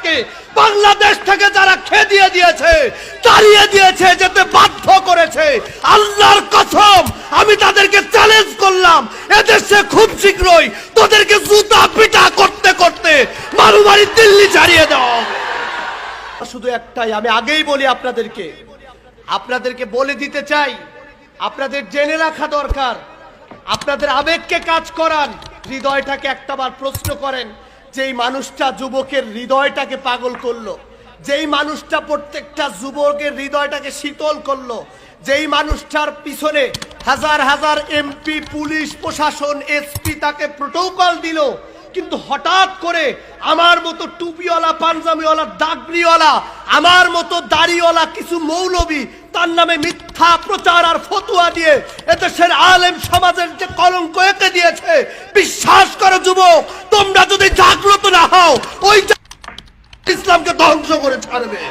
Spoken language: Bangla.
আজকে বাংলাদেশ থেকে যারা খেদিয়ে দিয়েছে, তাড়িয়ে দিয়েছে, যেতে বাধ্য করেছে, আল্লাহর কসম আমি তাদেরকে চ্যালেঞ্জ করলাম, এদেশে খুব শীঘ্রই তোদেরকে জুতা পিটা করতে করতে মারুবাড়ি দিল্লি ছাড়িয়ে দাও। শুধু একটাই, আমি আগেই বলি আপনাদেরকে বলে দিতে চাই, আপনাদের জেনে রাখা দরকার, আপনাদের আবেগকে কাজ করান, হৃদয়টাকে একটাবার প্রশ্ন করেন, যেই মানুষটা যুবকের হৃদয়টাকে পাগল করলো, যেই মানুষটা প্রত্যেকটা যুবকের হৃদয়টাকে শীতল করলো, যেই মানুষটার পিছনে হাজার হাজার এমপি, পুলিশ প্রশাসন, এসপি তাকে প্রোটোকল দিল, কিন্তু হঠাৎ করে আমার মতো টুপিওয়ালা, পাঞ্জাবিওয়ালা, দাগড়িওয়ালা, আমার মতো দাড়িওয়ালা কিছু মৌলবী তার নামে মিথ্যা প্রচার আর ফতুয়া দিয়ে এদেশের আলেম সমাজের যে কলঙ্ক এঁকে দিয়েছে, বিশ্বাস করো যুবক, তোমরা যদি জাগ্রত না হও ওই ইসলামকে ধ্বংস করে ছাড়বে।